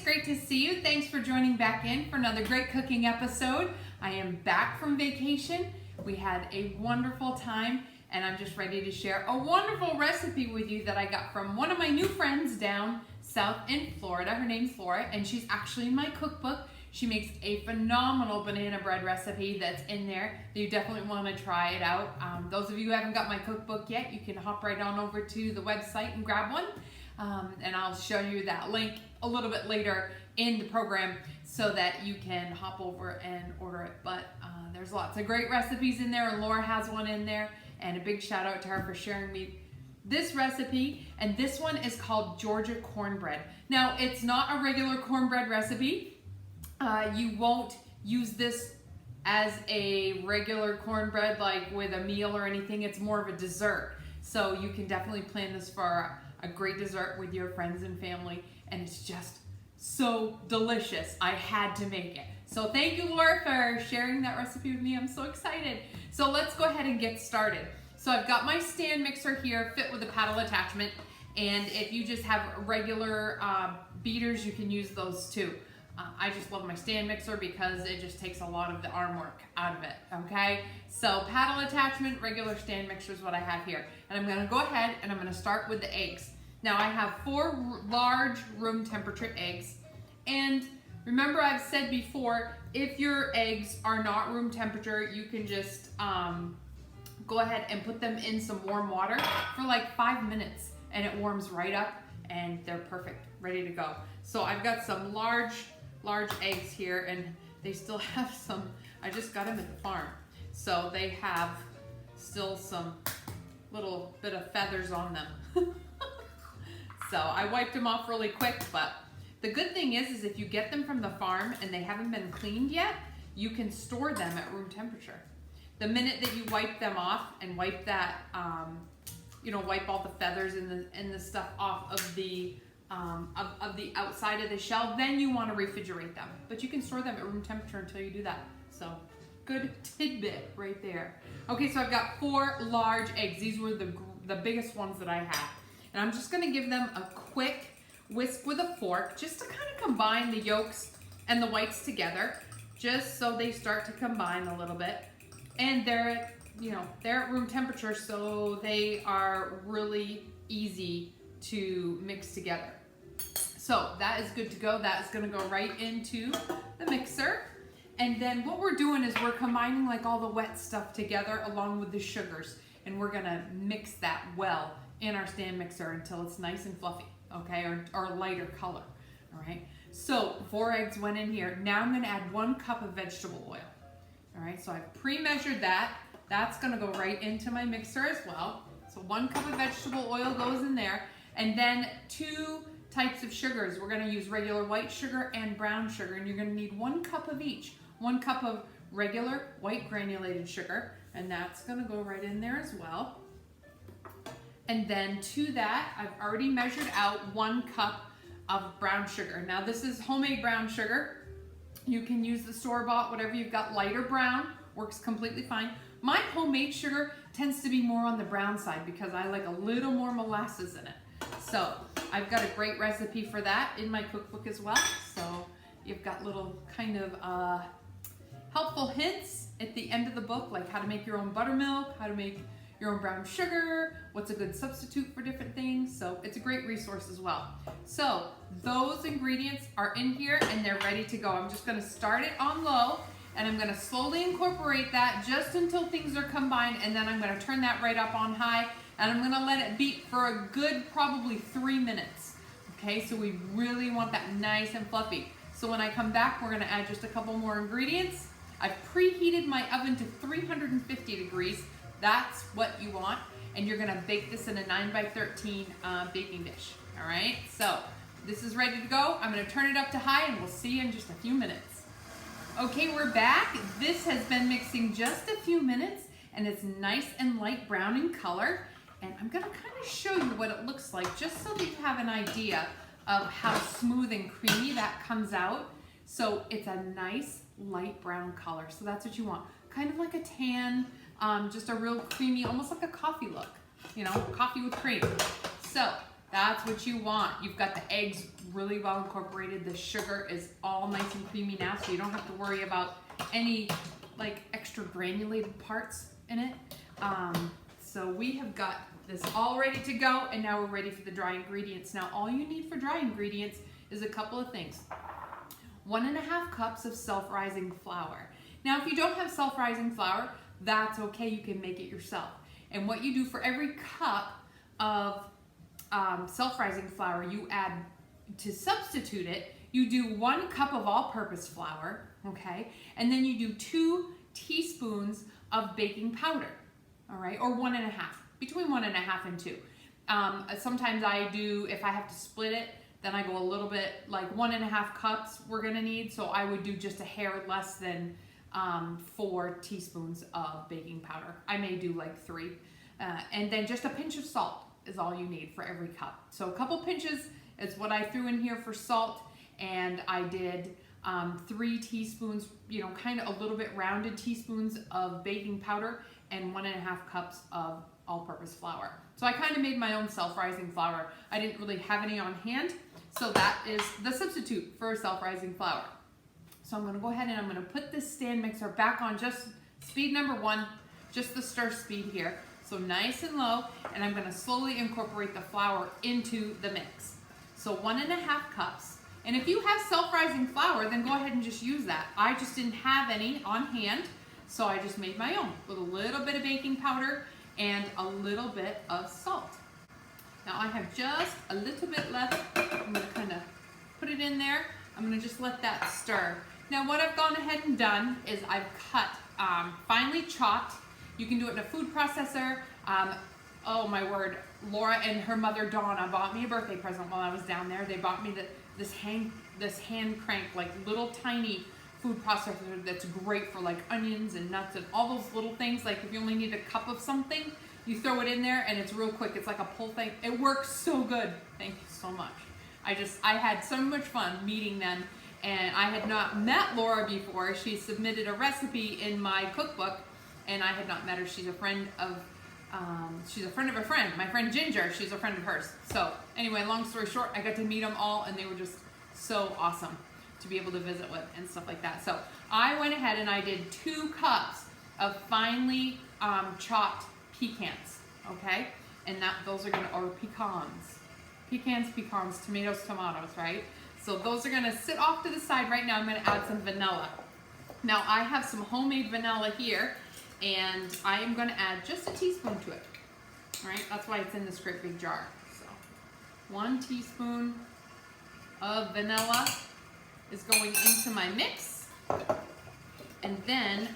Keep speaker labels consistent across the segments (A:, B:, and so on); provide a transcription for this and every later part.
A: it's great to see you. Thanks for joining back in for another great cooking episode. I am back from vacation. We had a wonderful time and I'm just ready to share a wonderful recipe with you that I got from one of my new friends down south in Florida. Her name's Laura and she's actually in my cookbook. She makes a phenomenal banana bread recipe that's in there that you definitely want to try it out. Those of you who haven't got my cookbook yet, you can hop right on over to the website and grab one. And I'll show you that link a little bit later in the program so that you can hop over and order it. But there's lots of great recipes in there and Laura has one in there. And a big shout out to her for sharing me this recipe. And this one is called Georgia cornbread. Now it's not a regular cornbread recipe. You won't use this as a regular cornbread like with a meal or anything. It's more of a dessert. So you can definitely plan this for a great dessert with your friends and family, and it's just so delicious. I had to make it. So thank you, Laura, for sharing that recipe with me. I'm so excited. So let's go ahead and get started. So I've got my stand mixer here fit with a paddle attachment, and if you just have regular beaters, you can use those too. I just love my stand mixer because it just takes a lot of the arm work out of it, okay? So paddle attachment, regular stand mixer is what I have here. And I'm gonna go ahead and I'm gonna start with the eggs. Now I have 4 large room temperature eggs. And remember I've said before, if your eggs are not room temperature, you can just go ahead and put them in some warm water for like 5 minutes and it warms right up and they're perfect, ready to go. So I've got some large eggs here and they still have some, I just got them at the farm. So they have still some little bit of feathers on them. So I wiped them off really quick, but the good thing is if you get them from the farm and they haven't been cleaned yet, you can store them at room temperature. The minute that you wipe them off and wipe that, wipe all the feathers and the stuff off of the outside of the shell, then you want to refrigerate them. But you can store them at room temperature until you do that. So good tidbit right there. Okay, so I've got 4 large eggs. These were the biggest ones that I had. And I'm just gonna give them a quick whisk with a fork just to kind of combine the yolks and the whites together, just so they start to combine a little bit. And they're at room temperature, so they are really easy to mix together. So that is good to go. That is gonna go right into the mixer. And then what we're doing is we're combining like all the wet stuff together along with the sugars. And we're gonna mix that well in our stand mixer until it's nice and fluffy, okay, or a lighter color, all right? So 4 eggs went in here. Now I'm gonna add 1 cup of vegetable oil, all right? So I've pre-measured that. That's gonna go right into my mixer as well. So 1 cup of vegetable oil goes in there. And then 2 types of sugars. We're gonna use regular white sugar and brown sugar, and you're gonna need 1 cup of each. 1 cup of regular white granulated sugar, and that's gonna go right in there as well. And then to that, I've already measured out 1 cup of brown sugar. Now this is homemade brown sugar. You can use the store-bought, whatever you've got, light or brown, works completely fine. My homemade sugar tends to be more on the brown side because I like a little more molasses in it. So I've got a great recipe for that in my cookbook as well. So you've got little kind of helpful hints at the end of the book, like how to make your own buttermilk, how to make your own brown sugar, what's a good substitute for different things. So it's a great resource as well. So those ingredients are in here and they're ready to go. I'm just gonna start it on low and I'm gonna slowly incorporate that just until things are combined, and then I'm gonna turn that right up on high and I'm gonna let it beat for a good probably 3 minutes. Okay, so we really want that nice and fluffy. So when I come back, we're gonna add just a couple more ingredients. I've preheated my oven to 350 degrees. That's what you want. And you're gonna bake this in a 9x13 baking dish, all right? So this is ready to go. I'm gonna turn it up to high and we'll see you in just a few minutes. Okay, we're back. This has been mixing just a few minutes and it's nice and light brown in color. And I'm gonna kind of show you what it looks like just so that you have an idea of how smooth and creamy that comes out. So it's a nice light brown color. So that's what you want. Kind of like a tan, just a real creamy, almost like a coffee look, coffee with cream. So That's what you want. You've got the eggs really well incorporated. The sugar is all nice and creamy now, so you don't have to worry about any like extra granulated parts in it. So we have got this all ready to go, and now we're ready for the dry ingredients. Now all you need for dry ingredients is a couple of things. 1.5 cups of self-rising flour. Now if you don't have self-rising flour, that's okay, you can make it yourself. And what you do for every cup of self-rising flour, you add, to substitute it, you do 1 cup of all-purpose flour, okay? And then you do 2 teaspoons of baking powder, all right? Or 1.5, between 1.5 and 2. Sometimes I do, if I have to split it, then I go a little bit, like 1.5 cups we're gonna need, so I would do just a hair less than 4 teaspoons of baking powder. I may do like 3. And then just a pinch of salt is all you need for every cup. So a couple pinches is what I threw in here for salt, and I did 3 teaspoons, you know, kind of a little bit rounded teaspoons of baking powder and 1.5 cups of all-purpose flour. So I kind of made my own self-rising flour. I didn't really have any on hand, so that is the substitute for self-rising flour. So I'm gonna go ahead and I'm gonna put this stand mixer back on just speed number 1, just the stir speed here. So nice and low, and I'm gonna slowly incorporate the flour into the mix. So 1.5 cups. And if you have self-rising flour, then go ahead and just use that. I just didn't have any on hand, so I just made my own with a little bit of baking powder and a little bit of salt. Now I have just a little bit left. I'm gonna kind of put it in there. I'm gonna just let that stir. Now what I've gone ahead and done is I've cut finely chopped. You can do it in a food processor. Oh my word, Laura and her mother Donna bought me a birthday present while I was down there. They bought me this hand crank, like little tiny food processor that's great for like onions and nuts and all those little things. Like if you only need a cup of something, you throw it in there and it's real quick. It's like a pull thing. It works so good. Thank you so much. I had so much fun meeting them, and I had not met Laura before. She submitted a recipe in my cookbook, and I had not met her. She's a friend of a friend. My friend Ginger, she's a friend of hers. So anyway, long story short, I got to meet them all, and they were just so awesome to be able to visit with and stuff like that. So I went ahead and I did 2 cups of finely chopped pecans, okay? And those are or pecans, tomatoes, right? So those are gonna sit off to the side right now. I'm gonna add some vanilla. Now I have some homemade vanilla here, and I am gonna add just a teaspoon to it, all right? That's why it's in this great big jar. So 1 teaspoon of vanilla is going into my mix, and then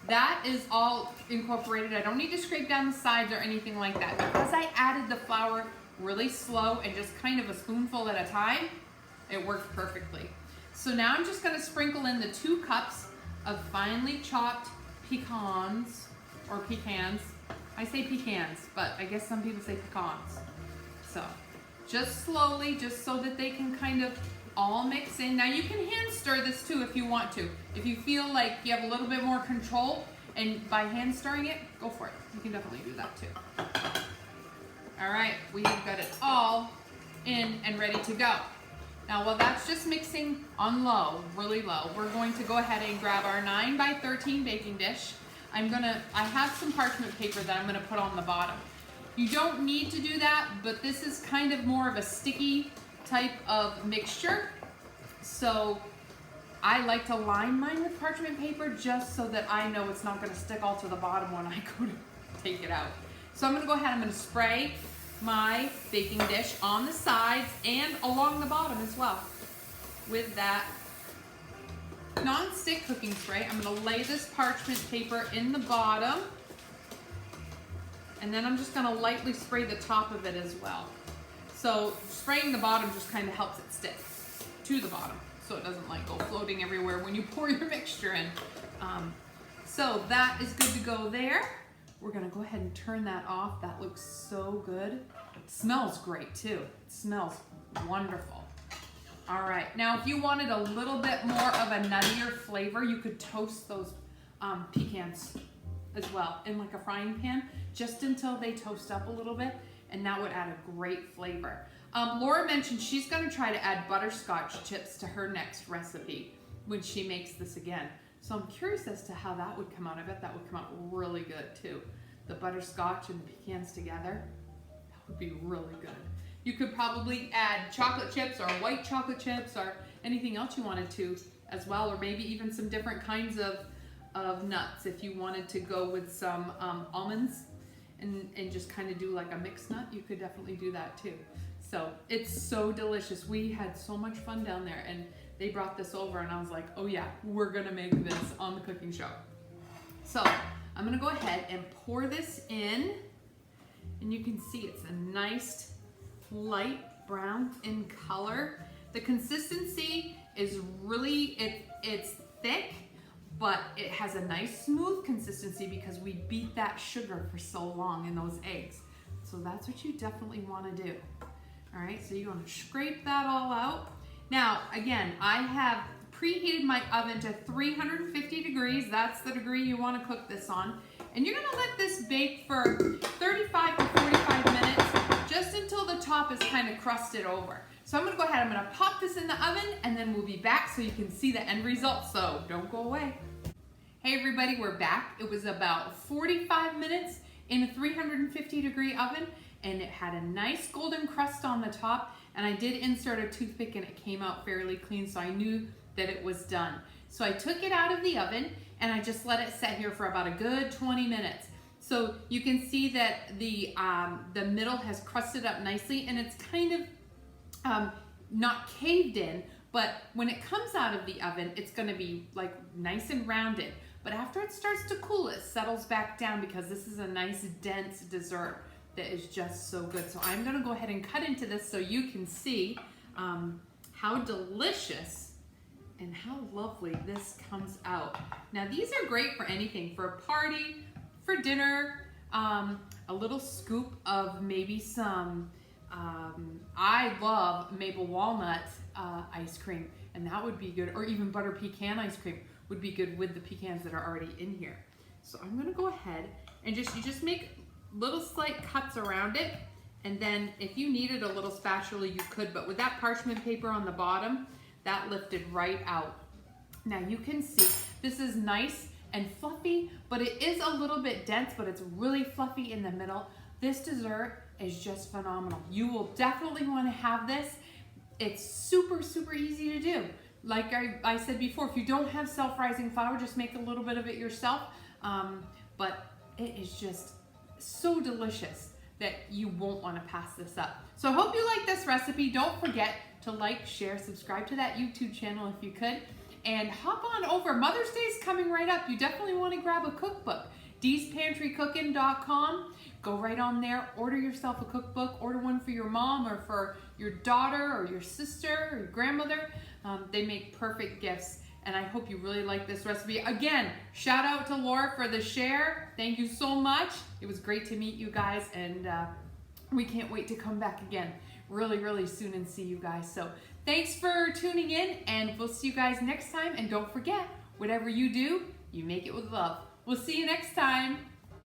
A: that is all incorporated. I don't need to scrape down the sides or anything like that. Because I added the flour really slow and just kind of a spoonful at a time, it worked perfectly. So now I'm just gonna sprinkle in the 2 cups of finely chopped pecans, or pecans. I say pecans, but I guess some people say pecans. So just slowly, just so that they can kind of all mix in. Now you can hand stir this too if you want to. If you feel like you have a little bit more control and by hand stirring it, go for it. You can definitely do that too. All right, we have got it all in and ready to go. Now while that's just mixing on low, really low, we're going to go ahead and grab our 9 by 13 baking dish. I have some parchment paper that I'm gonna put on the bottom. You don't need to do that, but this is kind of more of a sticky type of mixture. So I like to line mine with parchment paper just so that I know it's not gonna stick all to the bottom when I go to take it out. So I'm gonna go ahead, I'm gonna spray my baking dish on the sides and along the bottom as well with that non-stick cooking spray. I'm gonna lay this parchment paper in the bottom, and then I'm just gonna lightly spray the top of it as well. So spraying the bottom just kind of helps it stick to the bottom, so it doesn't like go floating everywhere when you pour your mixture in. So that is good to go there. We're gonna go ahead and turn that off. That looks so good. It smells great too. It smells wonderful. All right, now if you wanted a little bit more of a nuttier flavor, you could toast those pecans as well in like a frying pan, just until they toast up a little bit, and that would add a great flavor. Laura mentioned she's going to try to add butterscotch chips to her next recipe when she makes this again. So I'm curious as to how that would come out. I bet that would come out really good too. The butterscotch and the pecans together, that would be really good. You could probably add chocolate chips or white chocolate chips or anything else you wanted to as well, or maybe even some different kinds of nuts if you wanted to go with some almonds and just kind of do like a mixed nut. You could definitely do that too. So it's so delicious. We had so much fun down there, and they brought this over and I was like, oh yeah, we're gonna make this on the cooking show. So I'm gonna go ahead and pour this in, and you can see it's a nice light brown in color. The consistency is really, it's thick, but it has a nice smooth consistency because we beat that sugar for so long in those eggs. So that's what you definitely want to do. All right, so you want to scrape that all out. Now, again, I have preheated my oven to 350 degrees. That's the degree you want to cook this on. And you're going to let this bake for 35 to 45 minutes, just until the top is kind of crusted over. So I'm going to go ahead, I'm going to pop this in the oven, and then we'll be back so you can see the end result. So don't go away. Hey everybody, we're back. It was about 45 minutes in a 350 degree oven, and it had a nice golden crust on the top, and I did insert a toothpick and it came out fairly clean, so I knew that it was done. So I took it out of the oven and I just let it sit here for about a good 20 minutes. So you can see that the middle has crusted up nicely, and it's kind of not caved in, but when it comes out of the oven, it's gonna be like nice and rounded. But after it starts to cool, it settles back down because this is a nice dense dessert that is just so good. So I'm gonna go ahead and cut into this so you can see how delicious and how lovely this comes out. Now these are great for anything, for a party, for dinner, a little scoop of maybe some, I love maple walnut ice cream, and that would be good, or even butter pecan ice cream would be good with the pecans that are already in here. So I'm gonna go ahead and you just make little slight cuts around it, and then if you needed a little spatula you could, but with that parchment paper on the bottom, that lifted right out. Now you can see this is nice and fluffy, but it is a little bit dense, but it's really fluffy in the middle. This dessert is just phenomenal. You will definitely want to have this. It's super, super easy to do. Like I said before, if you don't have self-rising flour, just make a little bit of it yourself. But it is just so delicious that you won't want to pass this up. So I hope you like this recipe. Don't forget to like, share, subscribe to that YouTube channel if you could. And hop on over. Mother's Day is coming right up. You definitely want to grab a cookbook. Dee'sPantryCookin.com. Go right on there. Order yourself a cookbook. Order one for your mom or for your daughter or your sister or your grandmother. They make perfect gifts. And I hope you really like this recipe. Again, shout out to Laura for the share. Thank you so much. It was great to meet you guys, and we can't wait to come back again really, really soon and see you guys. So thanks for tuning in, and we'll see you guys next time. And don't forget, whatever you do, you make it with love. We'll see you next time.